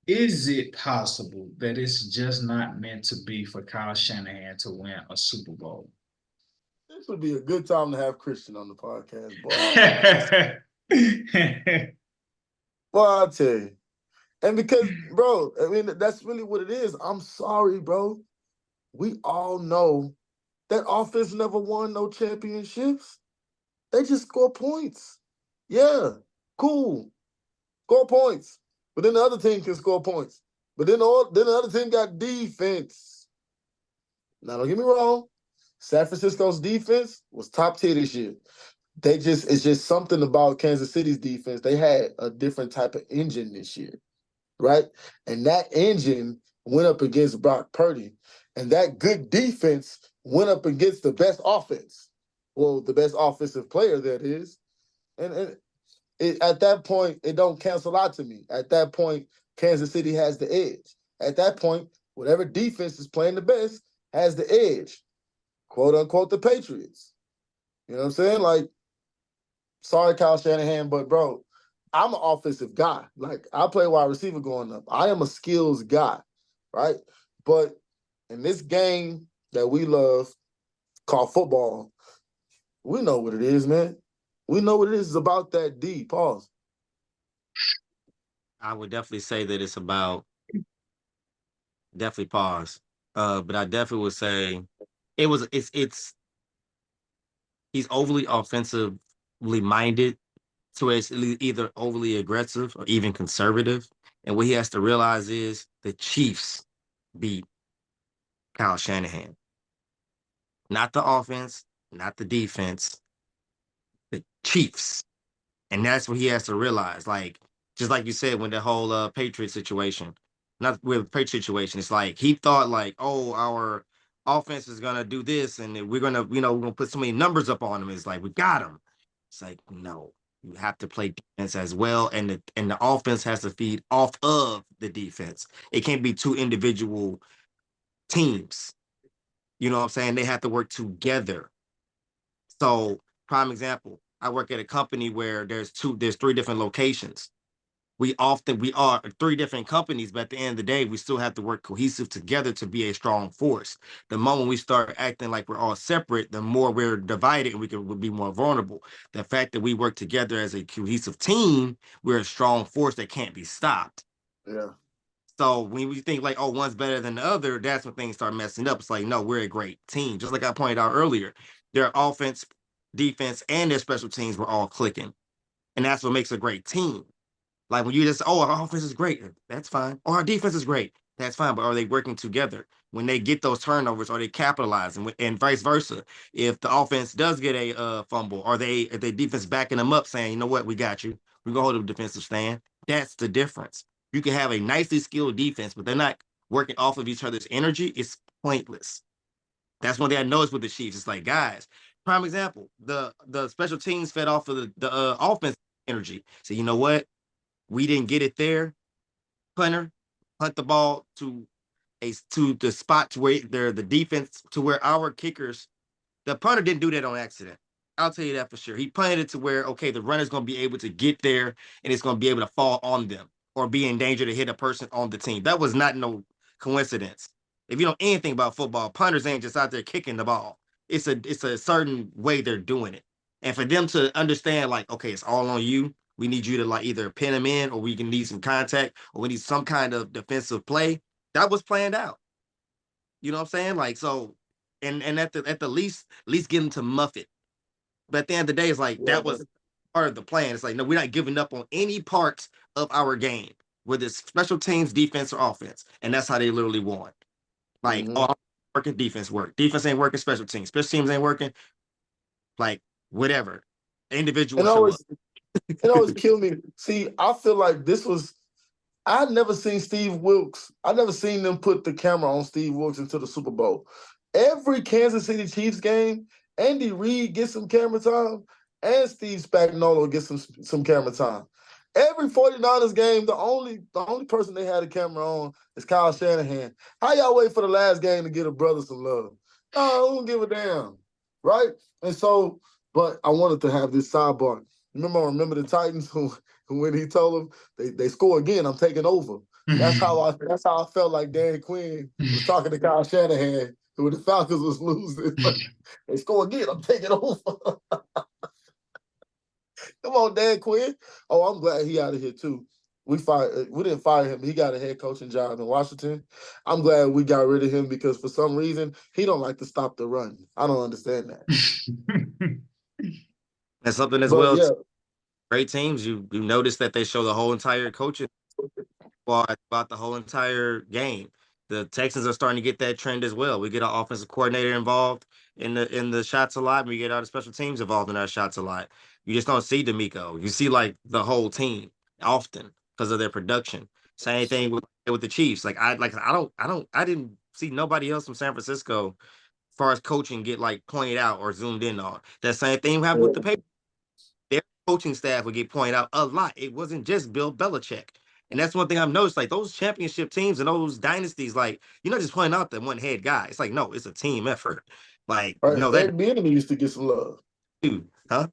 Is it possible that it's just not meant to be for Kyle Shanahan to win a Super Bowl? This would be a good time to have Christian on the podcast, boy. Well, I'll tell you. And because, bro, I mean, that's really what it is. I'm sorry, bro. We all know that offense never won no championships. They just score points. Yeah, cool. Score points. But then the other team can score points. But then the other team got defense. Now, don't get me wrong. San Francisco's defense was top tier this year. It's just something about Kansas City's defense. They had a different type of engine this year, right? And that engine went up against Brock Purdy. And that good defense went up against the best offense. Well, the best offensive player that is. And at that point, it don't cancel out to me. At that point, Kansas City has the edge. At that point, whatever defense is playing the best has the edge. Quote unquote the Patriots. You know what I'm saying? Like, sorry, Kyle Shanahan, but bro, I'm an offensive guy. Like, I play wide receiver going up. I am a skills guy, right? But in this game that we love called football, we know what it is, man. We know what it is. It's about that D. Pause. I would definitely say that it's about definitely pause. But I definitely would say it's he's overly offensively minded, so it's either overly aggressive or even conservative. And what he has to realize is the Chiefs beat Kyle Shanahan, not the offense, not the defense, the Chiefs. And that's what he has to realize. Like, just like you said, when the whole Patriot situation, not with Patriot situation, it's like he thought like, oh, our offense is gonna do this, and then we're gonna put so many numbers up on them. It's like we got him. It's like no, you have to play defense as well, and the offense has to feed off of the defense. It can't be two individual teams. You know what I'm saying? They have to work together. So, prime example, I work at a company where there's three different locations. We are three different companies, but at the end of the day, we still have to work cohesive together to be a strong force. The moment we start acting like we're all separate, the more we're divided and we'll be more vulnerable. The fact that we work together as a cohesive team, we're a strong force that can't be stopped. Yeah. So when we think like, oh, one's better than the other, that's when things start messing up. It's like, no, we're a great team. Just like I pointed out earlier, their offense, defense, and their special teams were all clicking. And that's what makes a great team. Like when you just, oh, our offense is great, that's fine. Or our defense is great, that's fine. But are they working together? When they get those turnovers, are they capitalizing? And vice versa. If the offense does get a fumble, if they defense backing them up, saying, you know what, we got you. We're gonna hold a defensive stand. That's the difference. You can have a nicely skilled defense, but they're not working off of each other's energy. It's pointless. That's one thing I noticed with the Chiefs. It's like, guys, prime example, the special teams fed off of the offense energy. So you know what? We didn't get it there. Punter, punt the ball to the spot to where they're the defense to where our kickers. The punter didn't do that on accident. I'll tell you that for sure. He punted it to where okay, the runner's going to be able to get there and it's going to be able to fall on them or be in danger to hit a person on the team. That was not no coincidence. If you know anything about football, punters ain't just out there kicking the ball. It's a certain way they're doing it. And for them to understand, like, okay, it's all on you. We need you to like either pin them in, or we can need some contact, or we need some kind of defensive play. That was planned out. You know what I'm saying? Like so, and at the least get them to muff it. But at the end of the day, it's like Yeah. that was part of the plan. It's like no, we're not giving up on any parts of our game, whether it's special teams, defense, or offense, and that's how they literally won. Like, Mm-hmm. oh, working defense work. Defense ain't working. Special teams. Special teams ain't working. Like whatever. And Individuals show up. always it always killed me. See, I feel like this was I never seen Steve Wilkes. I never seen them put the camera on Steve Wilkes into the Super Bowl. Every Kansas City Chiefs game, Andy Reid gets some camera time, and Steve Spagnuolo gets some camera time. Every 49ers game, the only person they had a camera on is Kyle Shanahan. How y'all wait for the last game to get a brother some love? No, I don't give a damn. Right? And so, but I wanted to have this sidebar. Remember the Titans who when he told him they score again, I'm taking over. That's how I felt like Dan Quinn was talking to Kyle Shanahan when the Falcons was losing. They score again, I'm taking over. Come on, Dan Quinn. Oh, I'm glad he out of here too. We didn't fire him. He got a head coaching job in Washington. I'm glad we got rid of him because for some reason he don't like to stop the run. I don't understand that. And something as But well, yeah, great teams, you notice that they show the whole entire coaching about the whole entire game. The Texans are starting to get that trend as well. We get our offensive coordinator involved in the shots a lot, and we get all the special teams involved in our shots a lot. You just don't see D'Amico. You see like the whole team often because of their production. Same thing with the Chiefs. I didn't see nobody else from San Francisco as far as coaching get like pointed out or zoomed in on. That same thing happened with the Patriots. Their coaching staff would get pointed out a lot. It wasn't just Bill Belichick. And that's one thing I've noticed. Like those championship teams and those dynasties, like you're not just pointing out the one head guy. It's like, no, it's a team effort. Like, right. no, that Eric Bieniemy used to get some love. dude, huh?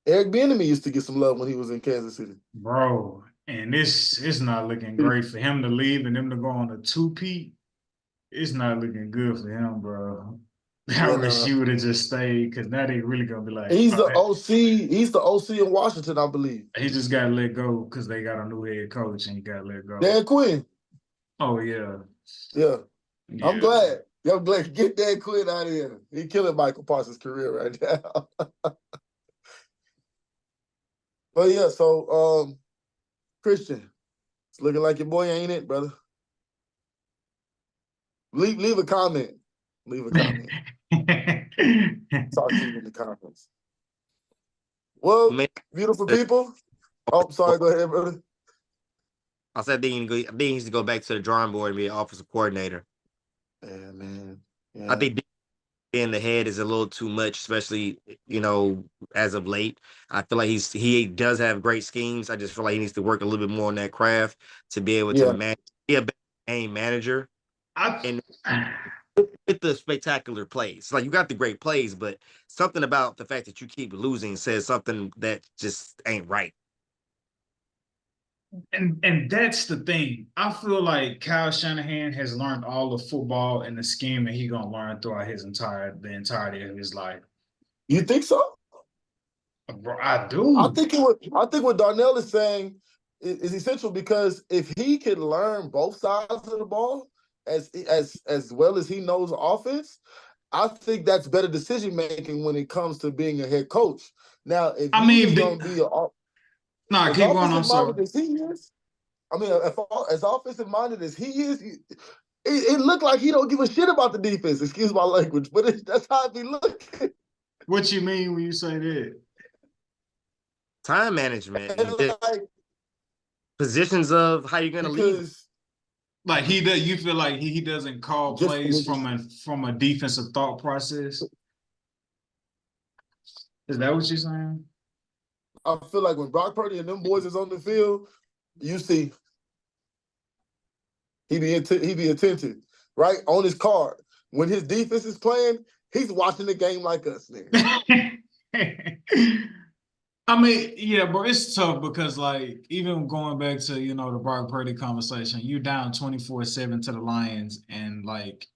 Eric Bieniemy used to get some love when he was in Kansas City. Bro, and this it's not looking great for him to leave and them to go on a two-peat. It's not looking good for him, bro. I And wish he would have just stayed because now they really gonna be like, he's oh, the OC. He's the OC in Washington, I believe. he just got let go because they got a new head coach and he got let go. Dan Quinn. Oh yeah, Yeah. I'm yeah. glad. I'm glad. Get Dan Quinn out of here. He killing Michael Parsons' career right now. But yeah, so Christian, it's looking like your boy ain't it, brother. Leave a comment. Leave a comment. Talk to you in the comments. Well, Man, beautiful people. Oh, sorry. Go ahead, brother. I said I think he needs to go back to the drawing board and be an offensive coordinator. Yeah, man. I Yeah. think in the head is a little too much, especially as of late. I feel like he does have great schemes. I just feel like he needs to work a little bit more on that craft to be able to be a better game manager I, and with the spectacular plays. Like you got the great plays, but something about the fact that you keep losing says something that just ain't right. and that's the thing. I feel like Kyle Shanahan has learned all the football and the scheme that he gonna learn throughout the entirety of his life. You think so? Bro, I I do. think what Darnell is saying is essential because if he can learn both sides of the ball as well as he knows offense, I think that's better decision making when it comes to being a head coach. Now, if I he is mean, going to be nah, as keep going. I'm offensive sorry. minded as he is, I mean, as offensive minded as he is, it looked like he don't give a shit about the defense. Excuse my language, but that's how it be looking. What you mean when you say that? Time management and just Like, positions of how you're gonna lead. because Like he does, you feel like he doesn't call just plays from a defensive thought process. Is that what you're saying? I feel like when Brock Purdy and them boys is on the field, you see he be attentive, right? On his card. When his defense is playing, he's watching the game like us, nigga. I mean, yeah, bro, it's tough because like even going back to the Brock Purdy conversation, you down 24-7 to the Lions, and like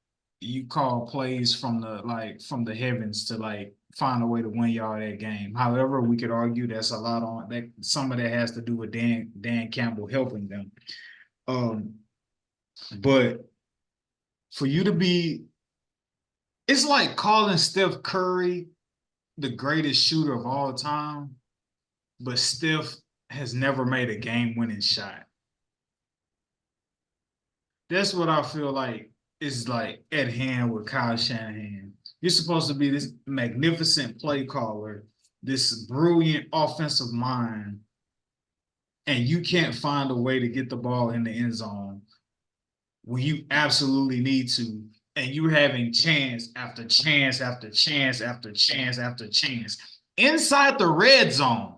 you call plays from the heavens to like find a way to win y'all that game. However, we could argue that's a lot on that. Some of that has to do with Dan Campbell helping them. Um, but for you to be, it's like calling Steph Curry the greatest shooter of all time, but Steph has never made a game-winning shot. That's what I feel like is like at hand with Kyle Shanahan. You're supposed to be this magnificent play caller, this brilliant offensive mind, and you can't find a way to get the ball in the end zone when you absolutely need to, and you're having chance after chance after chance after chance after chance inside the red zone.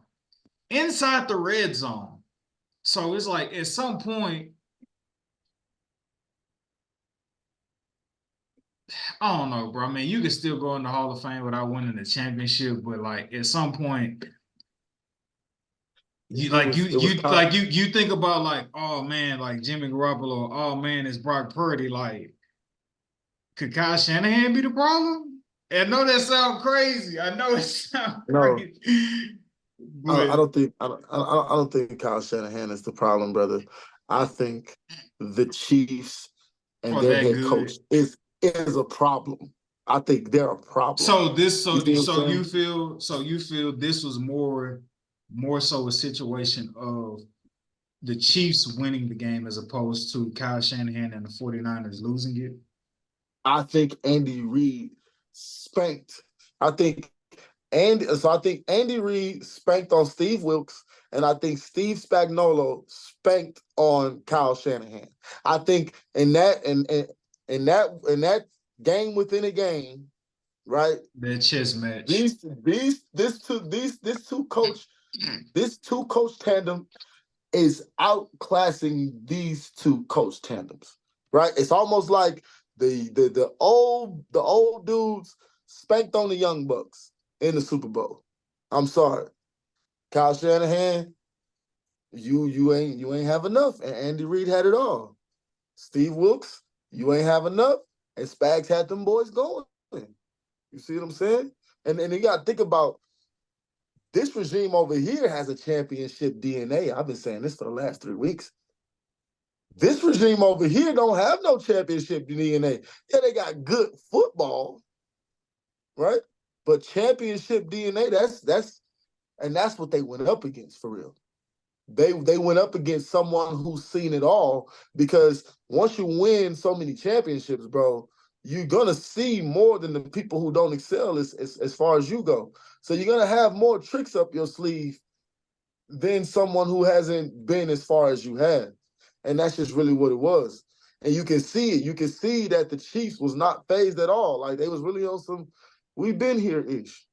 Inside the red zone. So it's like at some point, I don't know, bro. I mean, you can still go in the Hall of Fame without winning the championship, but like at some point, You think about like, oh man, like Jimmy Garoppolo, oh man, it's Brock Purdy. Like, could Kyle Shanahan be the problem? I know that sounds crazy. I know it sounds No, crazy. I But don't think Kyle Shanahan is the problem, brother. I think the Chiefs and are their that head coach good? is a problem. I think they're a problem. So this, You so see what I'm so saying? you feel this was more so a situation of the Chiefs winning the game as opposed to Kyle Shanahan and the 49ers losing it? I think Andy Reid spanked. I think I think Andy Reid spanked on Steve Wilkes, and I think Steve Spagnuolo spanked on Kyle Shanahan. I think in that game within a game, right? That chess match. This two coach tandem is outclassing these two coach tandems, right? It's almost like the old dudes spanked on the young bucks in the Super Bowl. I'm sorry, Kyle Shanahan, you ain't have enough, and Andy Reid had it all. Steve Wilkes, you ain't have enough, and Spags had them boys going. You see what I'm saying? And you got to think about this regime over here has a championship DNA. I've been saying this for the last 3 weeks. This regime over here don't have no championship DNA. Yeah, they got good football, right? But championship DNA, that's what they went up against for real. They went up against someone who's seen it all, because once you win so many championships, bro, you're gonna see more than the people who don't excel as far as you go. So you're gonna have more tricks up your sleeve than someone who hasn't been as far as you have. And that's just really what it was. And you can see it. You can see that the Chiefs was not phased at all. Like they was really on some, we've been here ish.